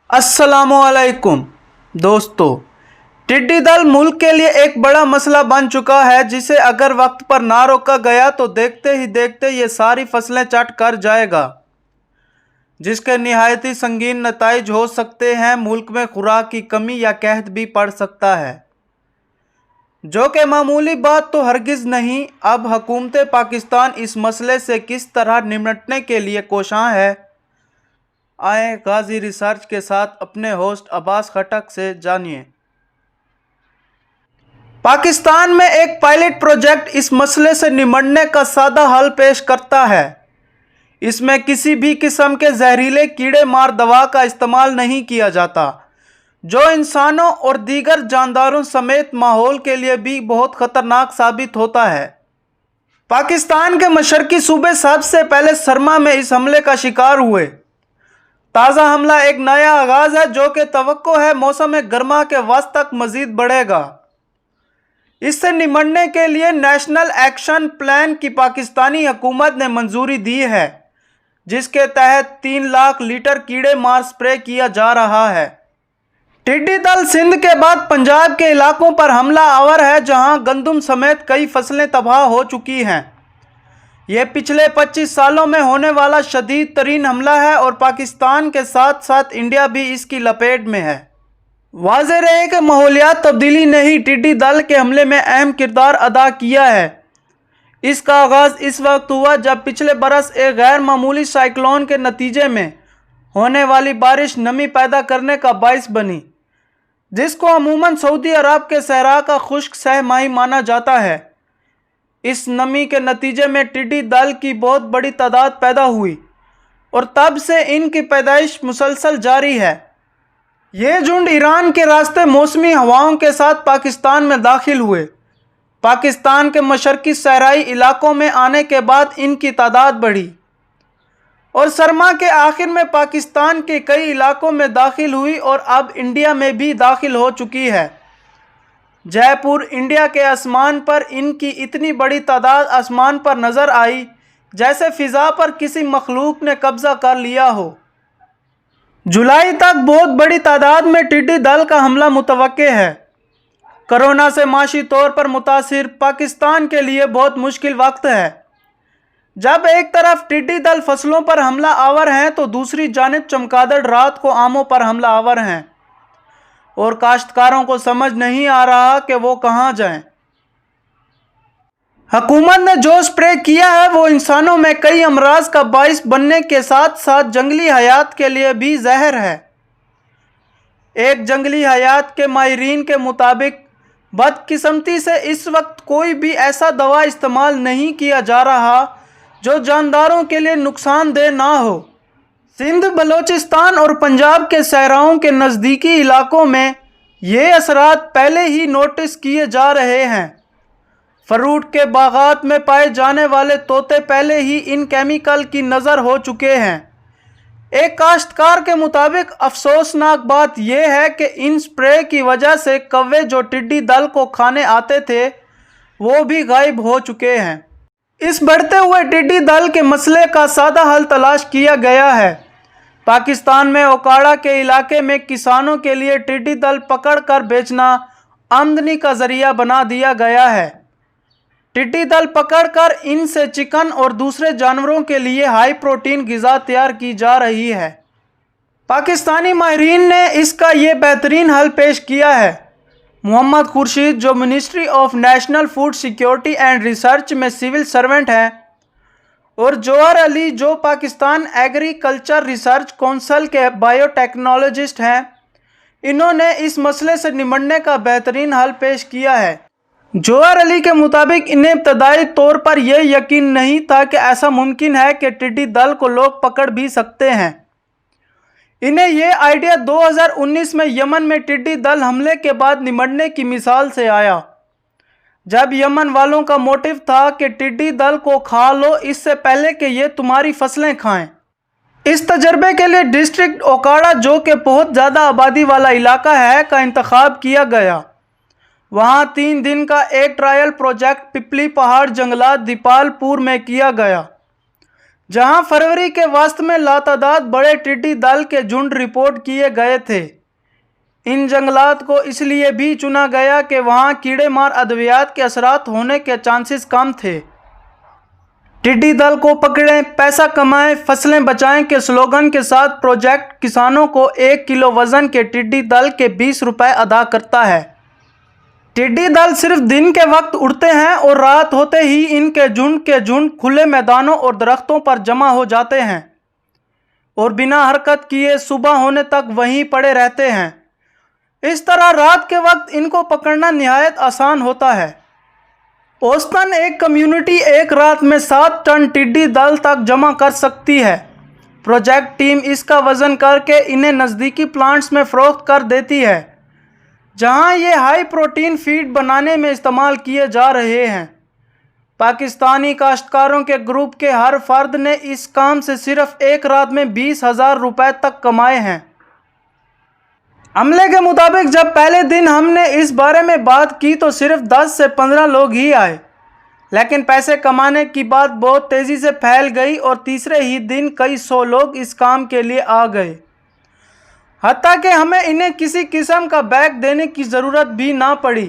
अस्सलामुअलैकुम दोस्तों, टिड्डी दल मुल्क के लिए एक बड़ा मसला बन चुका है, जिसे अगर वक्त पर ना रोका गया तो देखते ही देखते ये सारी फसलें चट कर जाएगा, जिसके निहायती संगीन नताइज हो सकते हैं। मुल्क में खुराक की कमी या कहत भी पड़ सकता है, जो कि मामूली बात तो हरगिज़ नहीं। अब हुकूमत पाकिस्तान इस मसले से किस तरह निपटने के लिए कोशां है, आए गाजी रिसर्च के साथ अपने होस्ट अब्बास खटक से जानिए। पाकिस्तान में एक पायलट प्रोजेक्ट इस मसले से निपटने का सादा हल पेश करता है। इसमें किसी भी किस्म के जहरीले कीड़े मार दवा का इस्तेमाल नहीं किया जाता, जो इंसानों और दीगर जानदारों समेत माहौल के लिए भी बहुत ख़तरनाक साबित होता है। पाकिस्तान के मशरकी सूबे सबसे पहले सरमा में इस हमले का शिकार हुए। ताज़ा हमला एक नया आगाज़ है, जो कि तवक्को है मौसम गर्मा के वस्त तक मज़ीद बढ़ेगा। इससे निपटने के लिए नेशनल एक्शन प्लान की पाकिस्तानी हुकूमत ने मंजूरी दी है, जिसके तहत 3 लाख लीटर कीड़े मार स्प्रे किया जा रहा है। टिड्डी दल सिंध के बाद पंजाब के इलाकों पर हमला आवर है, जहां गंदम समेत कई फसलें तबाह हो चुकी हैं। यह पिछले 25 सालों में होने वाला शदीद तरीन हमला है और पाकिस्तान के साथ साथ इंडिया भी इसकी लपेट में है। वाज़ेह रहे कि माहौलियात तब्दीली ने ही टिड्डी दल के हमले में अहम किरदार अदा किया है। इसका आगाज़ इस वक्त हुआ जब पिछले बरस एक गैर मामूली साइक्लोन के नतीजे में होने वाली बारिश नमी पैदा करने का बाइस बनी, जिसको अमूमन सऊदी अरब के सहरा का खुश्क सहमाही माना जाता है। इस नमी के नतीजे में टिड्डी दल की बहुत बड़ी तादाद पैदा हुई और तब से इनकी पैदाइश मुसलसल जारी है। ये झुंड ईरान के रास्ते मौसमी हवाओं के साथ पाकिस्तान में दाखिल हुए। पाकिस्तान के मशरकी सहराई इलाकों में आने के बाद इनकी तादाद बढ़ी और सरमा के आखिर में पाकिस्तान के कई इलाकों में दाखिल हुई और अब इंडिया में भी दाखिल हो चुकी है। जयपुर इंडिया के आसमान पर इनकी इतनी बड़ी तादाद आसमान पर नज़र आई जैसे फ़िज़ा पर किसी मखलूक ने कब्ज़ा कर लिया हो। जुलाई तक बहुत बड़ी तादाद में टिड्डी दल का हमला मुतवक्के है। कोरोना से माशी तौर पर मुतासिर पाकिस्तान के लिए बहुत मुश्किल वक्त है। जब एक तरफ टिड्डी दल फसलों पर हमला आवर हैं, तो दूसरी जानिब चमगादड़ रात को आमों पर हमला आवर हैं और काश्तकारों को समझ नहीं आ रहा कि वो कहाँ जाएं। हुकूमत ने जो स्प्रे किया है वो इंसानों में कई अमराज का बाइस बनने के साथ साथ जंगली हयात के लिए भी जहर है। एक जंगली हयात के माहिरीन के मुताबिक बदकिस्मती से इस वक्त कोई भी ऐसा दवा इस्तेमाल नहीं किया जा रहा जो जानदारों के लिए नुकसानदेह ना हो। सिंध, बलोचिस्तान और पंजाब के सहराओं के नज़दीकी इलाकों में ये असरात पहले ही नोटिस किए जा रहे हैं। फ्रूट के बागात में पाए जाने वाले तोते पहले ही इन केमिकल की नज़र हो चुके हैं। एक काश्तकार के मुताबिक अफसोसनाक बात यह है कि इन स्प्रे की वजह से कौवे जो टिड्डी दल को खाने आते थे वो भी गायब हो चुके हैं। इस बढ़ते हुए टिड्डी दल के मसले का सादा हल तलाश किया गया है। पाकिस्तान में ओकाड़ा के इलाके में किसानों के लिए टिड्डी दल पकड़ कर बेचना आमदनी का जरिया बना दिया गया है। टिड्डी दल पकड़कर इनसे चिकन और दूसरे जानवरों के लिए हाई प्रोटीन ग़िज़ा तैयार की जा रही है। पाकिस्तानी माहिरीन ने इसका ये बेहतरीन हल पेश किया है। मोहम्मद खुर्शीद, जो ministry of national food security and research में सिविल सर्वेंट हैं, और जौहर अली, जो पाकिस्तान एग्रीकल्चर रिसर्च काउंसिल के बायोटेक्नोलॉजिस्ट हैं, इन्होंने इस मसले से निपटने का बेहतरीन हल पेश किया है। जौहर अली के मुताबिक इन्हें इब्तदाई तौर पर यह यकीन नहीं था कि ऐसा मुमकिन है कि टिड्डी दल को लोग पकड़ भी सकते हैं। इन्हें यह आइडिया 2019 में यमन में टिड्डी दल हमले के बाद निपटने की मिसाल से आया, जब यमन वालों का मोटिव था कि टिड्डी दल को खा लो इससे पहले कि ये तुम्हारी फसलें खाएं। इस तजर्बे के लिए डिस्ट्रिक्ट ओकाड़ा, जो कि बहुत ज़्यादा आबादी वाला इलाका है, का इंतखाब किया गया। वहाँ 3 दिन का एक ट्रायल प्रोजेक्ट पिपली पहाड़ जंगलात दीपालपुर में किया गया, जहां फरवरी के वस्त में लातादाद बड़े टिड्डी दल के झुंड रिपोर्ट किए गए थे। इन जंगलात को इसलिए भी चुना गया कि वहां कीड़े मार अद्वियात के असरात होने के चांसेस कम थे। टिड्डी दल को पकड़ें, पैसा कमाएं, फसलें बचाएं के स्लोगन के साथ प्रोजेक्ट किसानों को 1 किलो वजन के टिड्डी दल के 20 रुपए अदा करता है। टिड्डी दल सिर्फ दिन के वक्त उड़ते हैं और रात होते ही इनके झुंड के झुंड खुले मैदानों और दरख्तों पर जमा हो जाते हैं और बिना हरकत किए सुबह होने तक वहीं पड़े रहते हैं। इस तरह रात के वक्त इनको पकड़ना निहायत आसान होता है। औसतन एक कम्युनिटी एक रात में 7 टन टिड्डी दल तक जमा कर सकती है। प्रोजेक्ट टीम इसका वजन करके इन्हें नज़दीकी प्लांट्स में फ़रोख्त कर देती है, जहां ये हाई प्रोटीन फीड बनाने में इस्तेमाल किए जा रहे हैं। पाकिस्तानी काश्तकारों के ग्रुप के हर फर्द ने इस काम से सिर्फ एक रात में 20,000 रुपए तक कमाए हैं। अमले के मुताबिक जब पहले दिन हमने इस बारे में बात की तो सिर्फ 10 से 15 लोग ही आए, लेकिन पैसे कमाने की बात बहुत तेज़ी से फैल गई और तीसरे ही दिन कई 100 लोग इस काम के लिए आ गए। हत्ता कि हमें इन्हें किसी किस्म का बैग देने की ज़रूरत भी ना पड़ी,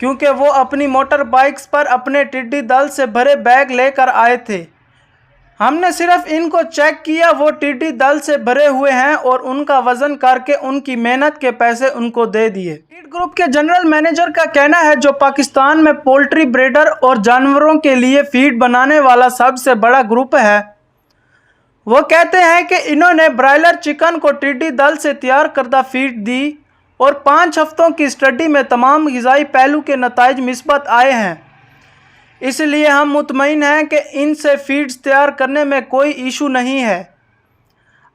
क्योंकि वो अपनी मोटर बाइक्स पर अपने टिड्डी दल से भरे बैग लेकर आए थे। हमने सिर्फ इनको चेक किया, वो टिड्डी दल से भरे हुए हैं और उनका वजन करके उनकी मेहनत के पैसे उनको दे दिए। फीड ग्रुप के जनरल मैनेजर का कहना है, जो पाकिस्तान में पोल्ट्री ब्रीडर और जानवरों के लिए फीड बनाने वाला सबसे बड़ा ग्रुप है, वो कहते हैं कि इन्होंने ब्रायलर चिकन को टिड्डी दल से तैयार करदा फीड दी और 5 हफ्तों की स्टडी में तमाम ग़िज़ाई पहलू के नताइज मिस्बत आए हैं। इसलिए हम मुतमईन हैं कि इनसे फीड्स तैयार करने में कोई इशू नहीं है।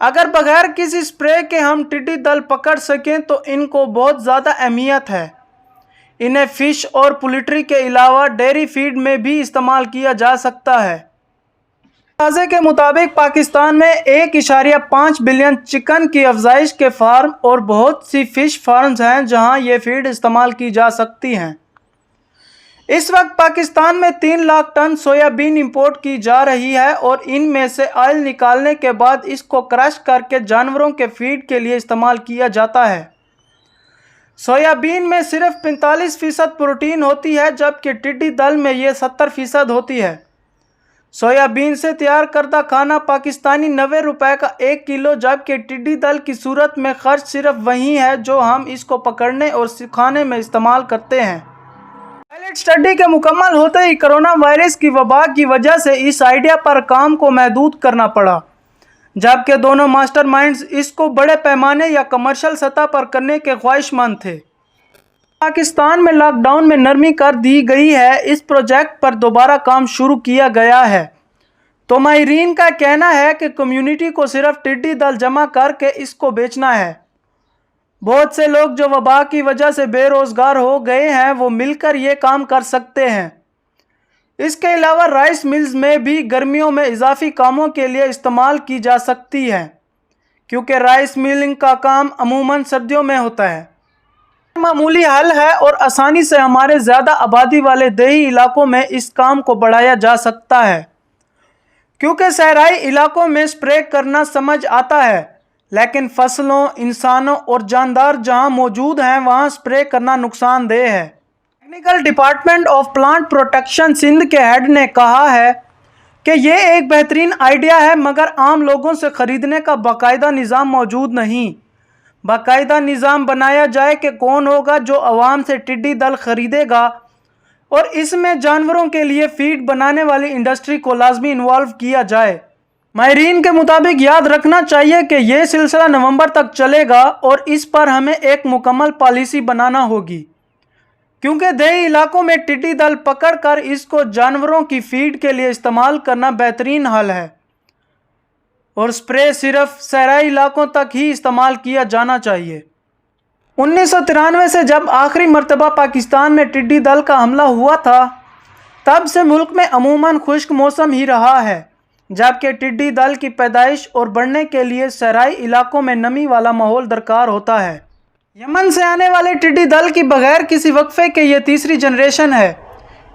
अगर बगैर किसी स्प्रे के हम टिड्डी दल पकड़ सकें तो इनको बहुत ज़्यादा अहमियत है। इन्हें फ़िश और पोल्ट्री के अलावा डेयरी फीड में भी इस्तेमाल किया जा सकता है। अंदाज़े के मुताबिक पाकिस्तान में 1.5 बिलियन चिकन की अफजाइश के फार्म और बहुत सी फ़िश फार्म्स हैं जहां ये फीड इस्तेमाल की जा सकती हैं। इस वक्त पाकिस्तान में 3 लाख टन सोयाबीन इंपोर्ट की जा रही है और इनमें से ऑयल निकालने के बाद इसको क्रश करके जानवरों के फीड के लिए इस्तेमाल किया जाता है। सोयाबीन में सिर्फ 45% प्रोटीन होती है, जबकि टिड्डी दल में ये 70% होती है। सोयाबीन से तैयार करदा खाना पाकिस्तानी 90 रुपए का 1 किलो, जबकि टिड्डी दल की सूरत में खर्च सिर्फ वही है जो हम इसको पकड़ने और सिखाने में इस्तेमाल करते हैं। पायलट स्टडी के मुकम्मल होते ही कोरोना वायरस की वबा की वजह से इस आइडिया पर काम को महदूद करना पड़ा, जबकि दोनों मास्टरमाइंड्स इसको बड़े पैमाने या कमर्शियल सतह पर करने के ख्वाहिशमंद थे। पाकिस्तान में लॉकडाउन में नरमी कर दी गई है, इस प्रोजेक्ट पर दोबारा काम शुरू किया गया है। तो माहिरीन का कहना है कि कम्युनिटी को सिर्फ टिड्डी दल जमा करके इसको बेचना है। बहुत से लोग जो वबा की वजह से बेरोज़गार हो गए हैं वो मिलकर ये काम कर सकते हैं। इसके अलावा राइस मिल्स में भी गर्मियों में इजाफी कामों के लिए इस्तेमाल की जा सकती है, क्योंकि राइस मिलिंग का काम अमूमन सर्दियों में होता है। मामूली हल है और आसानी से हमारे ज़्यादा आबादी वाले देही इलाकों में इस काम को बढ़ाया जा सकता है, क्योंकि सहराई इलाकों में स्प्रे करना समझ आता है, लेकिन फसलों, इंसानों और जानदार जहां मौजूद हैं वहां स्प्रे करना नुकसानदेह है। Technical department of plant protection Sindh के हेड ने कहा है कि ये एक बेहतरीन आइडिया है, मगर आम लोगों से ख़रीदने का बाकायदा निज़ाम मौजूद नहीं। बाकायदा निज़ाम बनाया जाए कि कौन होगा जो आवाम से टिड्डी दल ख़रीदेगा, और इसमें जानवरों के लिए फीड बनाने वाली इंडस्ट्री को लाजमी इन्वॉल्व किया जाए। माहिरीन के मुताबिक याद रखना चाहिए कि यह सिलसिला नवंबर तक चलेगा और इस पर हमें एक मुकम्मल पॉलिसी बनाना होगी, क्योंकि देही इलाकों में टिड्डी दल पकड़कर इसको जानवरों की फीड के लिए इस्तेमाल करना बेहतरीन हल है और स्प्रे सिर्फ सहराई इलाकों तक ही इस्तेमाल किया जाना चाहिए। 1993 से जब आखिरी मरतबा पाकिस्तान में टिड्डी दल का हमला हुआ था, तब से मुल्क में अमूमन खुश्क मौसम ही रहा है, जबकि टिड्डी दल की पैदाइश और बढ़ने के लिए सहराई इलाकों में नमी वाला माहौल दरकार होता है। यमन से आने वाले टिड्डी दल की बगैर किसी वक्फे के ये तीसरी जनरेशन है।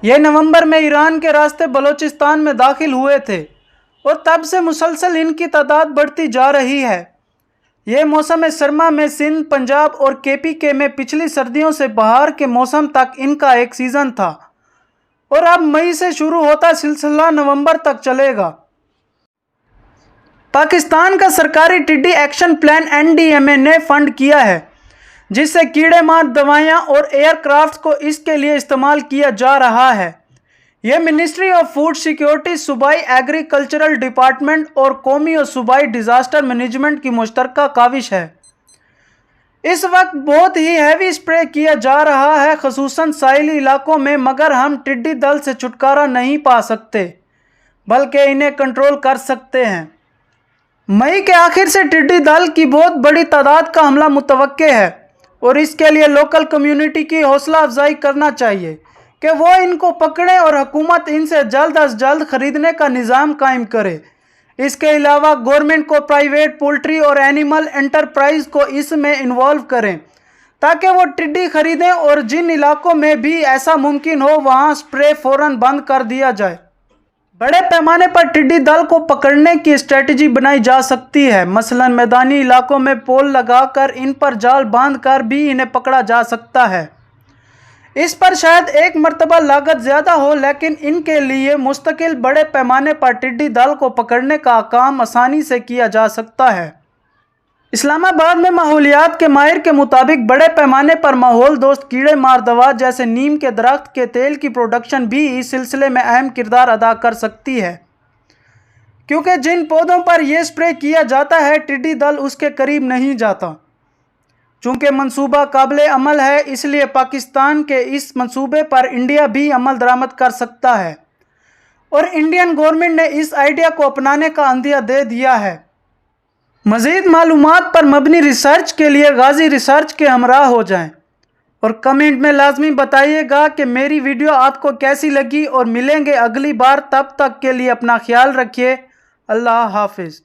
ये नवंबर में ईरान के रास्ते बलूचिस्तान में दाखिल हुए थे اور تب سے مسلسل ان کی تعداد بڑھتی جا رہی ہے۔ یہ موسم سرما میں سندھ، پنجاب اور KPK میں پچھلی سردیوں سے بہار کے موسم تک ان کا ایک سیزن تھا، اور اب مئی سے شروع ہوتا سلسلہ نومبر تک چلے گا۔ پاکستان کا سرکاری ٹڈی ایکشن پلان NDMA نے فنڈ کیا ہے، جس سے کیڑے مار دوائیاں اور ایئر کرافٹس کو اس کے لیے استعمال کیا جا رہا ہے۔ یہ منسٹری آف فوڈ سیکیورٹی، صوبائی ایگریکلچرل ڈپارٹمنٹ اور قومی اور صوبائی ڈیزاسٹر مینجمنٹ کی مشترکہ کاوش ہے۔ اس وقت بہت ہی ہیوی اسپرے کیا جا رہا ہے، خصوصاً ساحلی علاقوں میں، مگر ہم ٹڈی دل سے چھٹکارا نہیں پا سکتے بلکہ انہیں کنٹرول کر سکتے ہیں۔ مئی کے آخر سے ٹڈی دل کی بہت بڑی تعداد کا حملہ متوقع ہے، اور اس کے لیے لوکل کمیونٹی کی حوصلہ افزائی کرنا چاہیے کہ وہ ان کو پکڑیں اور حکومت ان سے جلد از جلد خریدنے کا نظام قائم کرے۔ اس کے علاوہ گورنمنٹ کو پرائیویٹ پولٹری اور اینیمل انٹرپرائز کو اس میں انوالو کریں تاکہ وہ ٹڈی خریدیں، اور جن علاقوں میں بھی ایسا ممکن ہو وہاں اسپرے فوراً بند کر دیا جائے۔ بڑے پیمانے پر ٹڈی دل کو پکڑنے کی اسٹریٹجی بنائی جا سکتی ہے، مثلاً میدانی علاقوں میں پول لگا کر ان پر جال باندھ کر بھی انہیں پکڑا جا سکتا ہے۔ اس پر شاید ایک مرتبہ لاگت زیادہ ہو، لیکن ان کے لیے مستقل بڑے پیمانے پر ٹڈی دل کو پکڑنے کا کام آسانی سے کیا جا سکتا ہے۔ اسلام آباد میں ماحولیات کے ماہر کے مطابق بڑے پیمانے پر ماحول دوست کیڑے مار دوا جیسے نیم کے درخت کے تیل کی پروڈکشن بھی اس سلسلے میں اہم کردار ادا کر سکتی ہے، کیونکہ جن پودوں پر یہ اسپرے کیا جاتا ہے ٹڈی دل اس کے قریب نہیں جاتا۔ چونکہ منصوبہ قابل عمل ہے، اس لیے پاکستان کے اس منصوبے پر انڈیا بھی عمل درآمد کر سکتا ہے، اور انڈین گورنمنٹ نے اس آئیڈیا کو اپنانے کا عندیہ دے دیا ہے۔ مزید معلومات پر مبنی ریسرچ کے لیے غازی ریسرچ کے ہمراہ ہو جائیں، اور کمنٹ میں لازمی بتائیے گا کہ میری ویڈیو آپ کو کیسی لگی، اور ملیں گے اگلی بار۔ تب تک کے لیے اپنا خیال رکھیے۔ اللہ حافظ۔